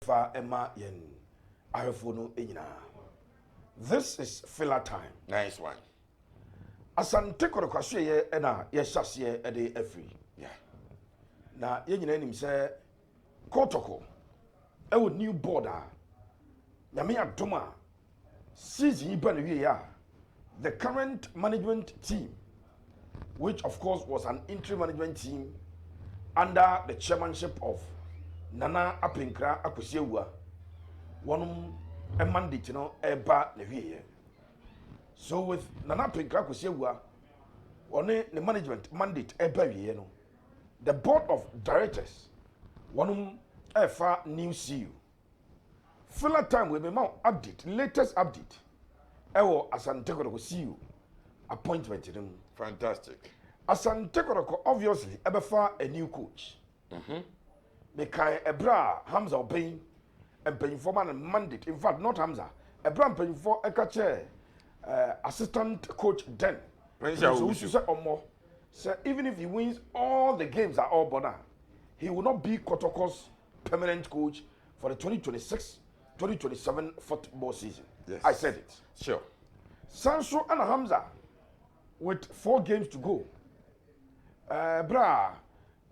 efa ema yen ahefo no enyina. This is filler time. Nice one. Asante Kotoko ye na ye hyase e de afri. Yeah. Na ye nyina nim se Kotoko e wo new board a nyame adoma season iba na wie ya. The current management team, which of course was an interim management team under the chairmanship of Nana Apinkra Akosiewa, one a mandate eba na wie. So with Nana Apinkra Akosiewa, one the management mandate eba wie no. The board of directors, one efa new CEO. Filler time we be mau update, latest update. Ewo Asante Kotoko CEO appointment him. Fantastic. Asante Kotoko obviously ebefa a new coach. Mekai Ebra Hamza Obey and paying for man mandate. In fact, not Hamza. Ebra paying for a catcher assistant coach then. So we should say more. So even if he wins all the games at all border, he will not be Kotoko's permanent coach for the 2026-2027 football season. Yes. I said it. Sure. Manso and Hamza with 4 games to go. Bra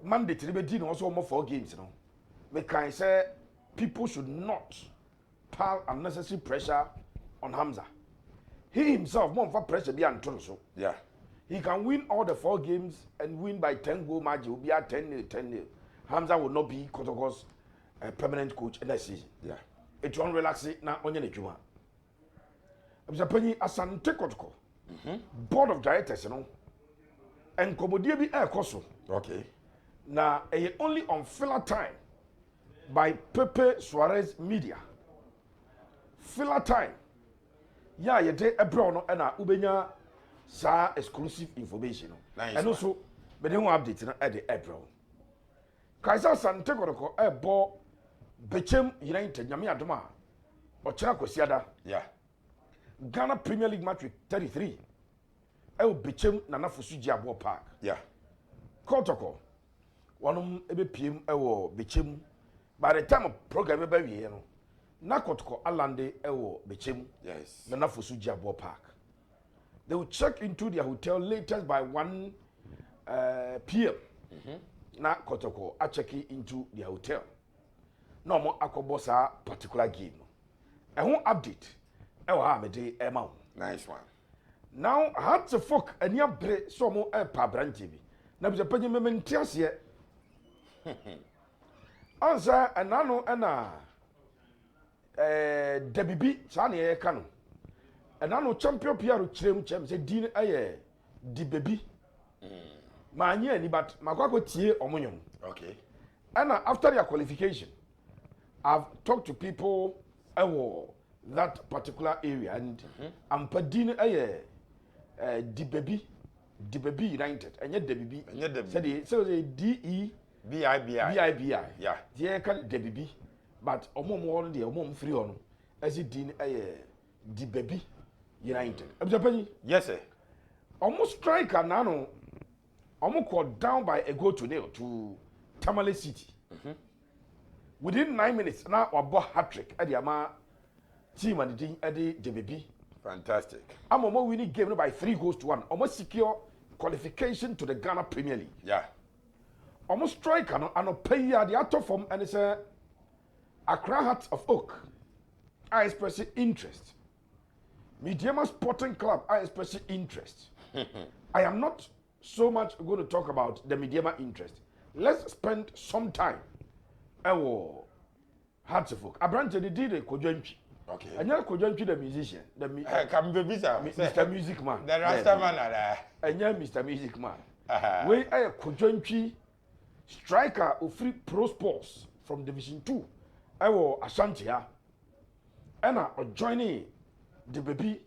mandate to also more 4 games, you know. Because say people should not pile unnecessary pressure on Hamza. He himself more for pressure be Antonio. So yeah. He can win all the 4 games and win by 10 goal margin. Will be at 10-0. Hamza will not be Kotoko's permanent coach in that season. Yeah. It won't relax it now on your juma. Asante Kotoko, board of directors, you know, and Komodia be air coso. Okay. Now, only on filler time by Pepe Suarez Media. Filler time. Yeah, you take a brown and a ubenya sa exclusive information. Nice. And also, but they won't update at the April. Kaisa Asante Kotoko a ball Bechem United Yami Adoma or Chakosiada. Yeah. Ghana Premier League match with 33. I Bechem Nana Fusuji Abo Park. Yeah. Kotoko. One PM ewo Bechem. By the time of program ebe wie no. Na Kotoko Alande ewo Bechem. Yes. Nana Fusuji Abo Park. They will check into their hotel latest by 1 PM. Na Kotoko a check into their hotel. No more akobosa particular game. I won't update. Nice one. Now I had to fuck and ya bre so mo pa branche bi. Na bi panye me mentiase. Ansa anano ana Debibi sa na ye ka no. Anano champion PR kirem chem se din aye di baby. Ma anya ani but makwako tie omonyon. Okay. And after their qualification, I've talked to people that particular area and I'm padin the baby United and yet the baby so the DEBIBI yeah yeah can the baby but omom the omom free on as it din the baby United yes sir almost striker nano almost called down by a goal to nil to Tamale City within 9 minutes now our hat-trick at the ama team and the baby. Fantastic. I'm almost winning game by 3-1. Almost secure qualification to the Ghana Premier League. Yeah. Almost strike and pay the outer form and it's a Accra Hearts of Oak. I express interest. Mediama Sporting Club, I express interest. I am not so much going to talk about the Mediama interest. Let's spend some time. Hearts of Oak. Abrante did a Kojenchi. Okay. And you're Kojenchi the musician. Mr. Music Man. The Rasta man. And you're Mr. Music Man. We are Kojenchi striker of free pro sports from Division 2. I was Asante. And I joining the baby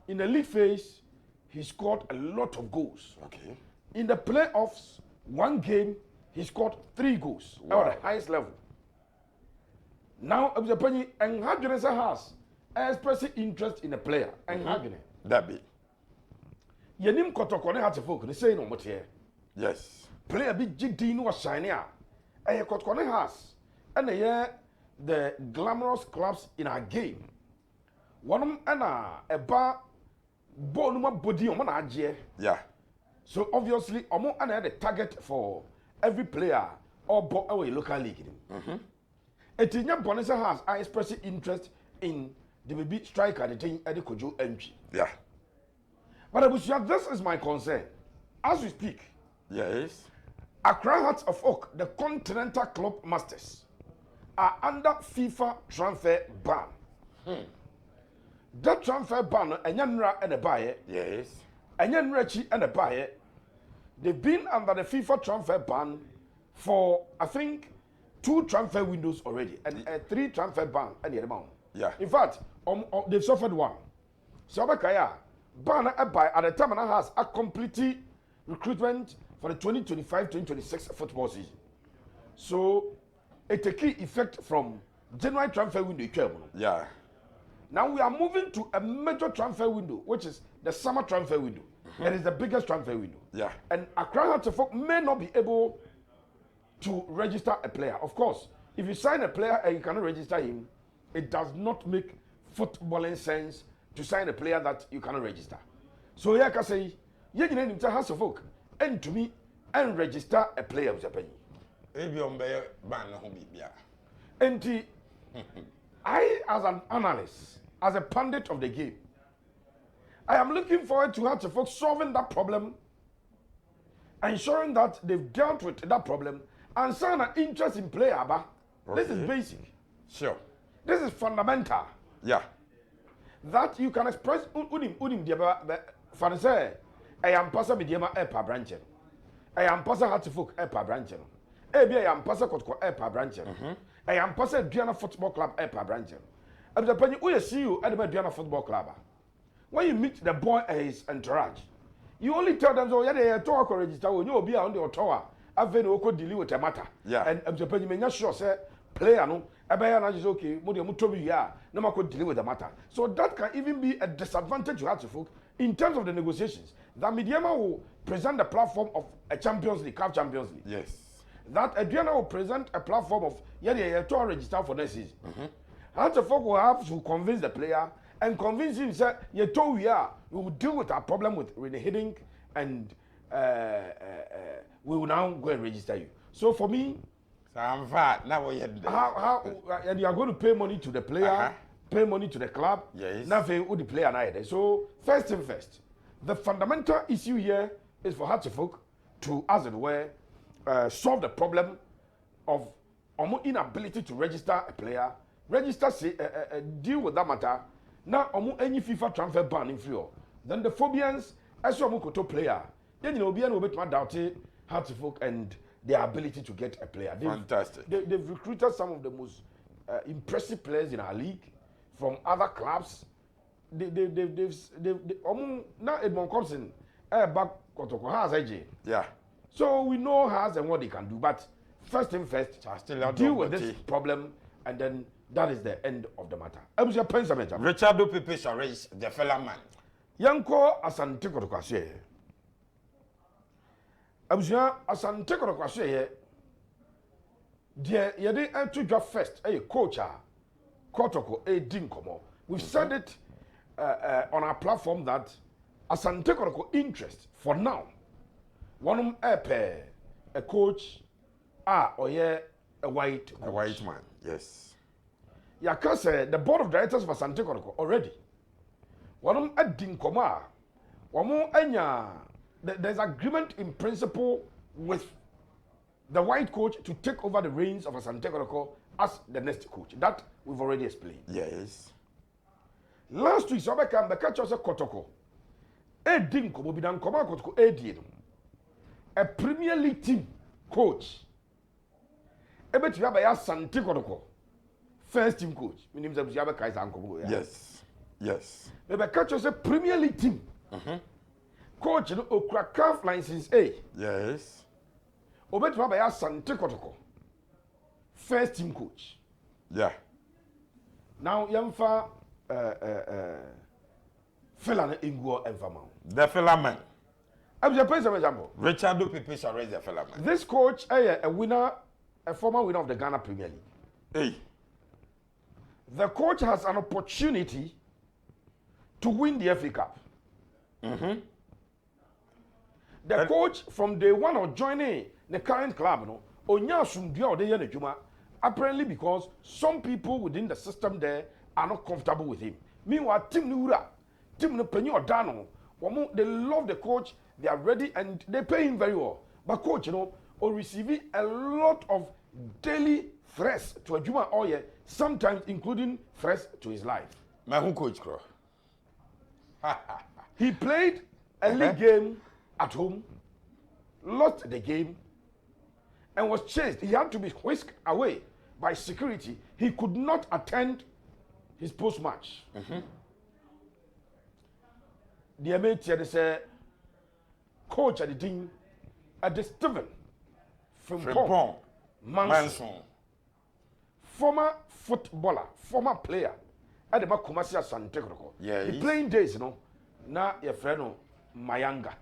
in the league phase. He scored a lot of goals. Okay. In the playoffs, 1 game, he scored 3 goals. Wow. At the highest level. Now, Abzapani and Hagnes has expressing interest in a player. And Hagnes. That be. Yanim Kotoko had to focus. They say no more here. Yes. Player be GD no shiny. A Kotoko has. And a year the glamorous clubs in our game. One and a bar bonuma body on agye. Yeah. So obviously, omo and the target for every player or our local league. Etinya Bonesa has I expressing interest in the baby striker the thing at the Kojo entry. Yeah. But Abusia, this is my concern. As we speak, Yes. Accra Hearts of Oak, the Continental Club Masters, are under FIFA transfer ban. That transfer ban, Enyanra and a buyer, Yes. Enyanrachi and a buyer, they've been under the FIFA transfer ban for, I think, 2 transfer windows already, and 3 transfer ban and the amount. Yeah. In fact, they've suffered one. So Abakaya, ban at the time and has a complete recruitment for the 2025-2026 football season. So it take effect from January transfer window. Yeah. Now we are moving to a major transfer window, which is the summer transfer window. It is the biggest transfer window. Yeah. And Accra Hearts of Oak may not be able to register a player. Of course, if you sign a player and you cannot register him, it does not make footballing sense to sign a player that you cannot register. So yeah, I can say, you need to Hearts of Oak and to me and register a player with Japan. Maybe on bear ban no be bia. And I, as an analyst, as a pundit of the game, I am looking forward to Hearts of Oak solving that problem, ensuring that they've dealt with that problem, and sign an interest in player. This is basic. Sure. This is fundamental. Yeah. That you can express unim diaba fanse I am pasa mediama epa branch. I am pasa Hearts of Oak epa branch. Ebi I am pasa Kotoko epa branch. I am pasa Diana Football Club epa branch. I'm the penny we see you at the Diana Football Club. When you meet the boy and his entourage, you only tell them, so yeah, they talk or register when you be on the tower. I've been oko deal with the matter. Yeah. And I'm the penny may not sure say player no. Abayana is okay. Modi mutobi ya. No man could deal with the matter. So that can even be a disadvantage you have to folk in terms of the negotiations. That Mediama will present the platform of a Champions League, CAF Champions League. Yes. That Adriana will present a platform of to register for next season. Hearts of Oak will have to convince the player and convince him that we will deal with our problem with Rene Hiddink and we will now go and register you. So for me, I'm fat. Now we had and you are going to pay money to the player, pay money to the club. Yes. Now who the player now. So first thing first, the fundamental issue here is for Hearts of Oak to, as it were, solve the problem of inability to register a player, deal with that matter. Now any FIFA transfer ban in Frio. Then the Phobians, as you koto player, then you know be an doubt Hearts of Oak and their ability to get a player. Fantastic. They've recruited some of the most impressive players in our league from other clubs. Now Edmond Compson, back Kotoko has AJ. Yeah. So we know has and what they can do. But first thing first, deal with this problem, and then that is the end of the matter. Richard Pepe shall raise the fella man. Yanko Asante Kotoko asye. Abuja Asante Kotoko asye. Dear, yede enter draft first. Hey, coach, Kotoko, Dinkomo. We've said it on our platform that Asante Kotoko interest for now. One a coach, or a white coach. A white man, yes. Yakase, the board of directors of Asante Kotoko already. One a Dinkoma. One more enya. There's agreement in principle with the white coach to take over the reins of Asante Kotoko as the next coach. That we've already explained. Yes. Last week, so I can catch us a Kotoko. Dinko, Bidan Koma Kotoko, Edin. A Premier League team coach. Ebet Yaba Asante Kotoko. First team coach. My name is Yaba Kaisa Ankobo. Yes. Yes. Maybe catch us a Premier League team. Coach no okra CAF license A. Yes. Obet Yaba Asante Kotoko. First team coach. Yeah. Now Yamfa Felana Ingo and Famau. The fella man. I'm just playing some example. Richard Pepe shall raise the fella man. This coach, a winner, a former winner of the Ghana Premier League. Hey. the coach has an opportunity to win the FA Cup. The coach from day one of joining the current club, no, onya sumdua ode ye n'adwuma, apparently because some people within the system there are not comfortable with him. Meanwhile, team no penny or dano, they love the coach, they are ready and they pay him very well. But coach, or receiving a lot of daily threats to Ajuma Oye, sometimes including threats to his life. My who coach, bro? He played a league game at home, lost the game, and was chased. He had to be whisked away by security. He could not attend his post-match. The Amete said, coach at the team, at the Stephen Frimpong, Manso, former footballer, former player, at the Makumasi Asante Kotoko. Yeah, the playing days, now your friend Mayanga.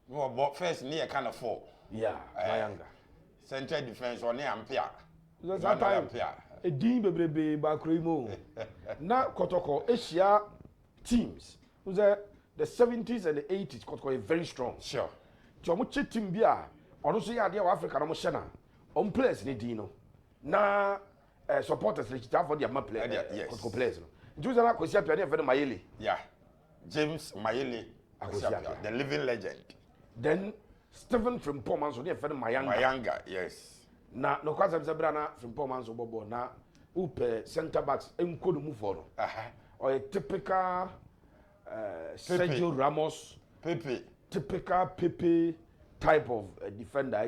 No, but first near kind of four. Yeah, Mayanga. Central defense or near Ampia. That's that time. A dean baby Bakrimo. Now Kotoko Asia teams. Who's the 70s and the 80s Kotoko is very strong. Sure. Jomuchi team bia. Also ya dia Africa no shana. On players ni dino. Na supporters ni chita for their players. Yes. Kotoko players no. Juza na Kosia Piania for the Mayele. Yeah. James Mayele, the living legend. Then Stephen Frimpong Manso near Fed Mayanga. Yes. Na no kwasa brana Frimpong Manso bobo na upe center backs enkodu move for no. Or a typical Sergio Ramos, typical Pepe type of defender.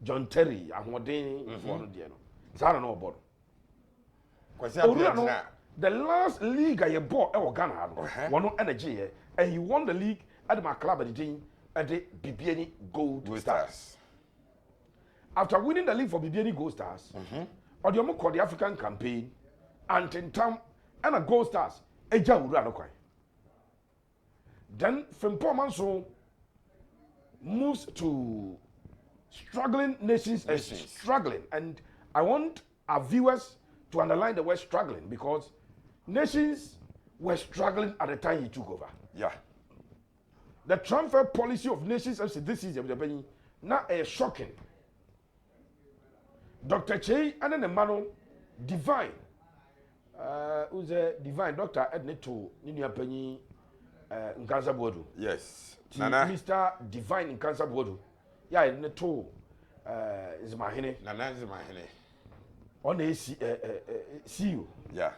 John Terry, Ahmodin for no dear no. So I don't know about. The last league I bought Ghana one no energy and he won the league at my club at the BBN Gold Stars. After winning the league for BBN Gold Stars, or the called the African campaign, and in time and a Gold Stars, Eja Urano. Then Frimpong Manso moves to struggling nations. Struggling, and I want our viewers to underline the word struggling because nations were struggling at the time he took over. Yeah. The transfer policy of nations this season now is shocking. Dr. Che and then the man Divine, who's a Divine Dr. Edneto Ninia Penny in Cancer Bodu. Yes. Mr. Divine in Cancer Bodu. Yeah, Edneto is my hene. Nana is my hene. On the CEO. Yeah.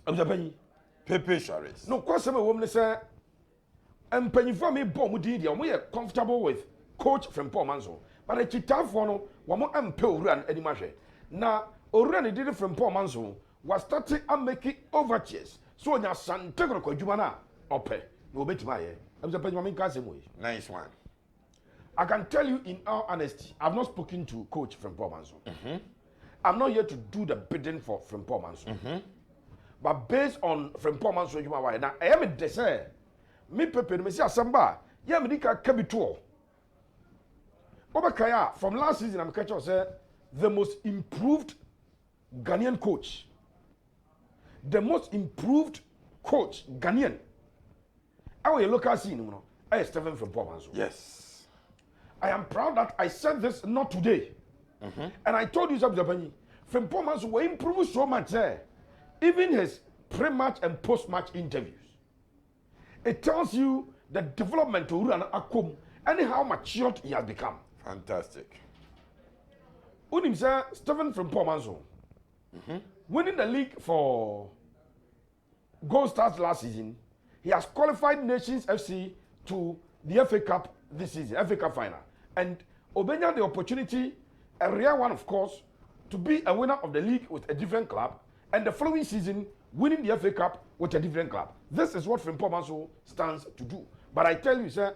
I'm the penny. Pepe Suarez. No question, a woman say, and penny for me, bomb did we are comfortable with coach from Paul Manso. But a chita for no, one more unpel run any marche. Now, already did it from Paul Manso was starting and making overtures. So now, San Tegro Jumana, ope, no bet my head. I'm the penny cousin way. Nice one. I can tell you in all honesty, I've not spoken to coach from Paul Manso. I'm not here to do the bidding for Frimpong Manso. But based on Frimpong Manso, now I am a dessert. Me pepe me see asamba. Yeah, me dika kabito. Obakaya from last season, I'm catching say the most improved Ghanaian coach. The most improved coach Ghanaian. Our local scene, you know, I am Stephen Frimpong Manso. Yes. I am proud that I said this not today. And I told you something, Frimpong Manso will improve so much there. Even his pre-match and post-match interviews. It tells you the development to Uran Akum and how matured he has become. Fantastic. Unim say Stephen Frimpong Manso winning the league for Gold Stars last season, he has qualified Nations FC to the FA Cup this season, FA Cup final. And Obenya the opportunity, a rare one of course, to be a winner of the league with a different club, and the following season winning the FA Cup with a different club. This is what Frimpong Manso stands to do. But I tell you, sir,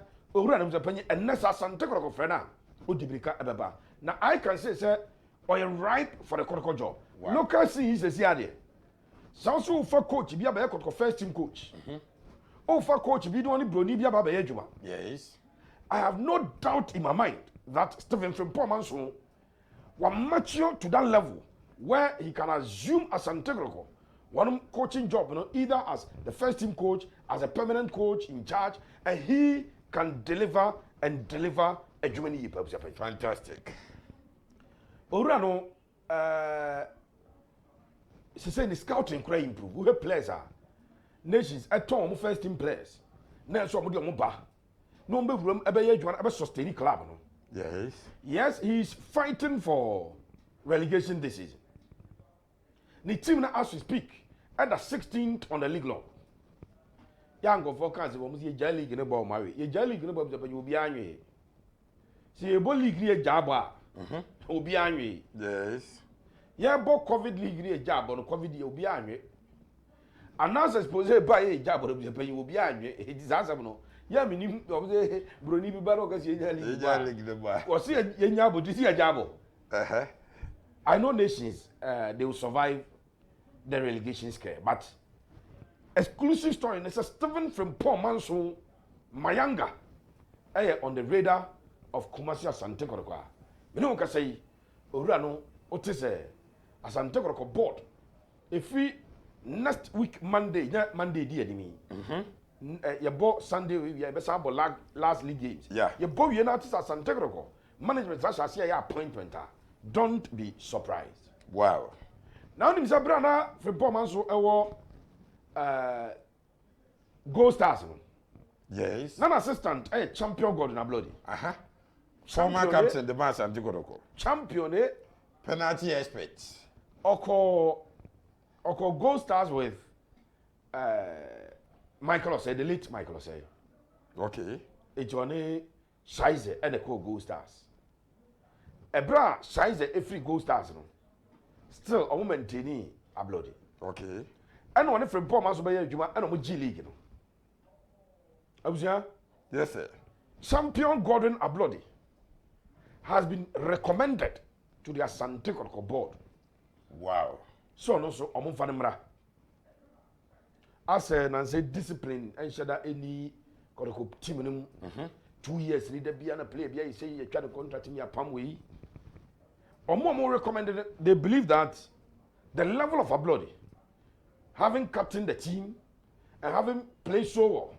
now I can say, sir, or you're ripe for the Kotoko job. Wow. Local scene is a CRD. Sounds so for coach, be a first team coach. Oh, for coach, be the only brony, be a Yes. I have no doubt in my mind that Stephen Frimpong Manso was mature to that level where he can assume Asante Kotoko one coaching job, either as the first team coach, as a permanent coach in charge, and he can deliver a Germany. Fantastic. Orano, she said the scouting can improve. We have players nations at home first team players. Now so we do ba. No be room ebe sustain club no. Yes. Yes, he's fighting for relegation this season. The team now as we speak at the 16th on the league log. Young of forecast we must ye league in about marry. Ye league in about you be anwe. See a ball league ni jaba. Obi anwe. Yes. Yeah, bo COVID league ni jaba no COVID ye obi anwe. And now suppose buy a job or you will be anwe. It is answer no. Yeah, me ni broni bi ba no ka see ye league the bar. Was see ye nyabo to see a jabo. I know nations they will survive the relegation scare, but exclusive story. It's a Stephen Frimpong Manso Mayanga on the radar of Kumasi Asante Kotoko. You know what I say? Urano, what is Asante Kotoko board? If we next week Monday dear me. You bought Sunday, you have last league games. Yeah. You bought United Asante Kotoko. Management such as your appointment. Don't be surprised. Wow. Now, the Brana Frimpong Manso Gold Stars. Yes. Non assistant, champion Godwin Ablordey. Former captain, the man Asante Kotoko. Champion, Penalty experts. Oko Gold Stars with Michael Osei, the late Michael Osei. Okay. It's on a Shize and a Gold Stars. Ebra Shize every Gold Stars. Still, a woman Tini Ablordey. Okay. And one from Paul Manso Juma and a G League. Yes, sir. Champion Godwin Ablordey has been recommended to the Asante Kotoko board. Wow. So no so omo fanimra. As say discipline and shada any Kotoko team 2 years leader be an a player be say you try to contract in your palm way. Omo recommended they believe that the level of Ablordey, having captained the team and having played so well,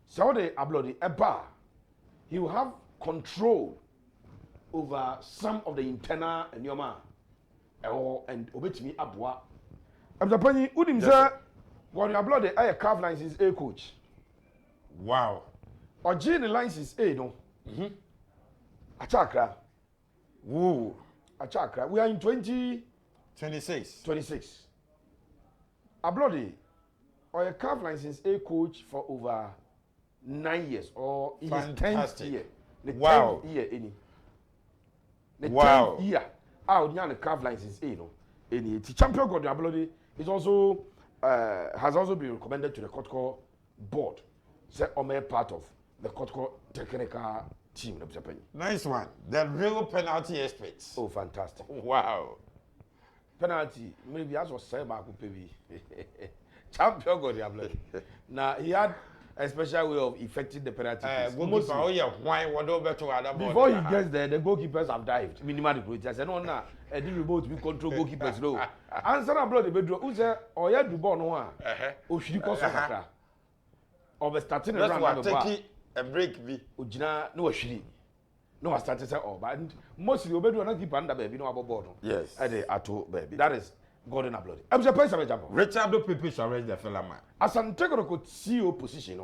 so the Ablordey he will have control over some of the internal and yoma and obetimi abwa. I'm the penny udim say what Ablordey a calf license A coach. Wow. Or G license A no. Achakra. Woo. Achakra. We are in 26. Ablordey or a calf license A coach for over 9 years or in his 10th year. The 10th year any. The 10th year. Out the calf license A no. Any champion Godwin Ablordey is also has also been recommended to the Kotoko board. Say part of the Kotoko technical team. Nice one. The real penalty experts. Oh, fantastic. Wow. Penalty. Maybe as was said by champion Godwin Ablordey. Now he had a special way of effecting the penalty. Before he gets there, the goalkeepers have dived. Minimally created. I said, no, no, I didn't remote we control goalkeepers. No. Answer Ablordey bedroom. Who said, oh, yeah, do born one. Oh, she cost a or starting a run. Take a break. Ujina, no, she. No, I started to say, oh, but mostly you better not keep under baby, no, about board. Yes. I did at all, baby. That is Godwin Ablordey. I'm surprised I'm a jump. Richard Pepe shall raise the fella man. Asante Kotoko CEO position.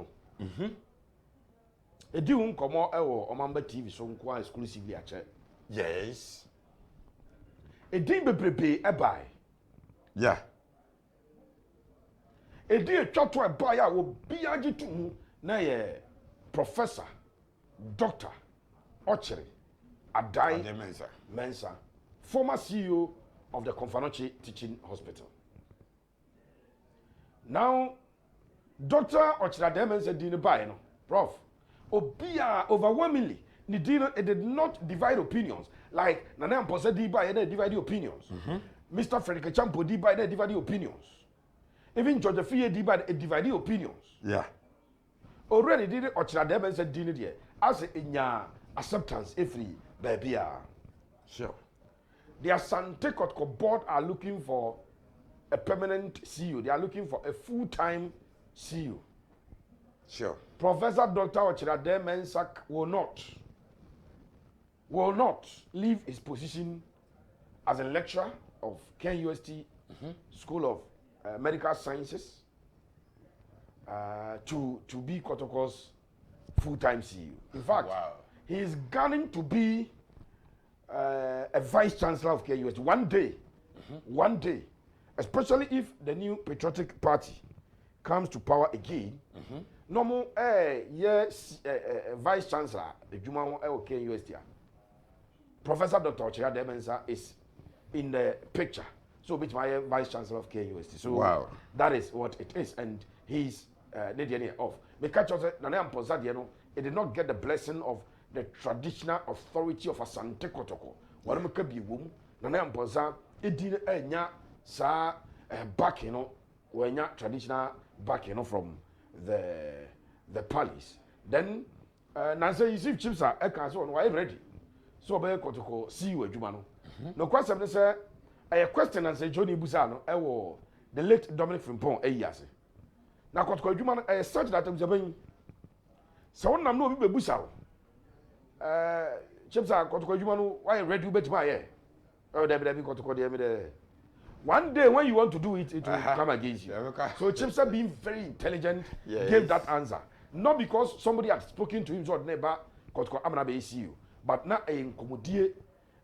A do come on Omamba TV so quite exclusively at check. Yes. A dean be prepare a buy. Yeah. A dear chop to a buyer will be a G2 na professor, doctor, Ocheri, Adai Mensa, former CEO of the Konfanoche Teaching Hospital. Now, Dr. Ocheri Mensa didn't buy no, Prof. Obia overwhelmingly, it did not divide opinions. Like Nana Mposa did buy and divide the opinions. Mr. Frederick Champo did buy and divide the opinions. Even George Fie did buy and divide the opinions. Yeah. Already did it Ocheri Mensa did it as in your acceptance every baby. Sure. the Asante Kotoko board are looking for a permanent CEO. They are looking for a full-time CEO. Sure. Professor Dr. Ochirade Mensak will not leave his position as a lecturer of KUST School of Medical Sciences to be Kotoko's full-time CEO. In fact, he is gunning to be a vice chancellor of KUST one day, especially if the new patriotic party comes to power again. Normal, yes, vice chancellor, the Juma KUST. Professor Dr. Ochirade Mensa is in the picture. So, which my vice chancellor of KUST. So, that is what it is. And he's off. Because it did not get the blessing of the traditional authority of Asante Kotoko. What am I be womb? Nana Amposa, it didn't sa back, when traditional back, from the palace. Then, Nancy, you see, chips are why ready. So, be Kotoko, see you, Jumano. No question, they say, a question and say Johnny Busano, the late Dominic Frimpong, years. Now, Kotoko, Jumano, I search that I'm saying, so I'm no Busao. Chips are Kotoko, Jumano, why ready to bet my hair? Oh, Debbie Kotoko, one day when you want to do it, it will come against you. So Chips are being very intelligent, gave that answer. Not because somebody had spoken to him, so never Kotoko, I'm going to see you. But now in Komodie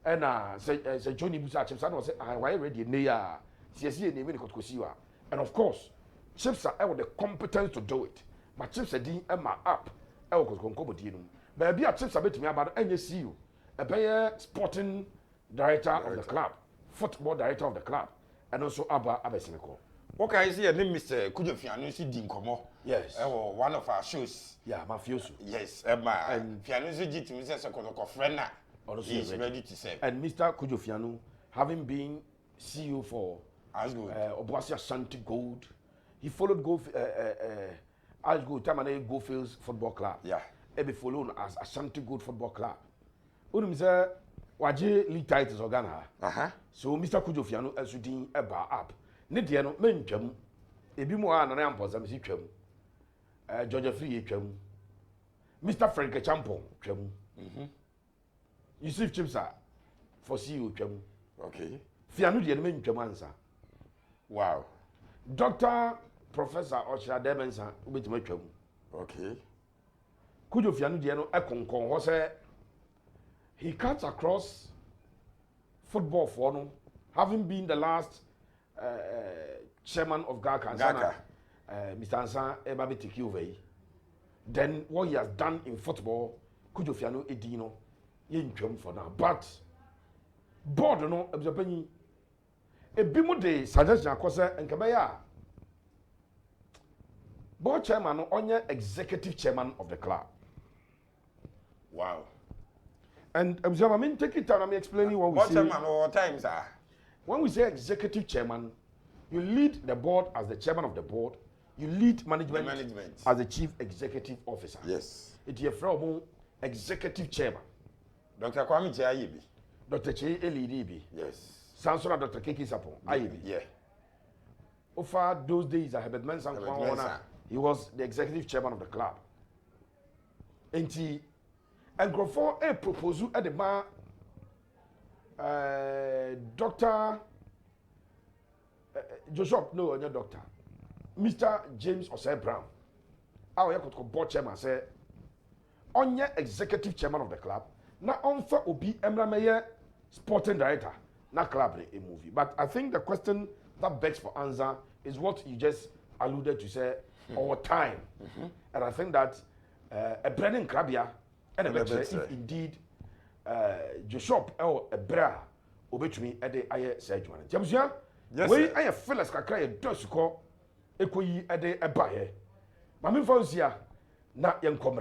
and say Johnny Busa Chips and say why ready near CSC name Kotoko. And of course, Chips are the competence to do it. But Chips are doing Emma up. I will Komodie. But be a Chips a bit me about NSCU, a player sporting director of the club, football director of the club, and also Abba Abesineko. Okay, I see a name, Mr. Kujofiano, Dinkomo. Yes. One of our shows. Yeah, Mafioso. Yes, Emma. And Fianusi G to Mr. Kotoko friend. He is ready to serve. And Mr. Kujofiano, having been CEO for Obuasi Asante Gold, he followed Tamale Goldfields Football Club. Yeah. He be followed as Asante Gold Football Club. Unim say waje league titles Ghana. So Mr. Kujofiano asudin eba up. Ne de no mentwam. Ebi mu a na ampoza mesi twam. Georgia Free twam. Mr. Frank Champon twam. Yusuf Chipsa for CEO twam. Okay. Fianu de no mentwam ansa. Wow. Dr. Professor Ochirade Mensa ubetima twam. Okay. Kujofiano de no ekonkon ho say he cuts across football for no, having been the last chairman of Gaka. Mr. Ansan Ebabe take over. Then what he has done in football, Kujofiano Edino, yin for now. But board no observing a bimo de suggestion akosa and Kabaya. Board chairman onye executive chairman of the club. Wow. And observe, I mean, take it down. I'm explaining what we say. What times are? When we say executive chairman, you lead the board as the chairman of the board. You lead management as the chief executive officer. Yes. It's your friend, executive chairman. Dr. Kwame Chayibi. Dr. Che Elidibi. Yes. Sansona Dr. Keki Sapon. Ayibi. Yeah. Over those days, Herbert Mensah, he was the executive chairman of the club. And go for a proposal at the bar, Dr. Joshua, no, not doctor, Mr. James Osei Brown, our board chairman said, on your executive chairman of the club, now on for Obi Emra sporting director, not club a movie. But I think the question that begs for answer is what you just alluded to say, our time. And I think that a Brennan Krabia, and a better if indeed Joshua or a bra obetumi at the aye surgery. Jamusia, we I feel like a cry a dose call equally at the abaye. Mammy Fonsia, not young comrade.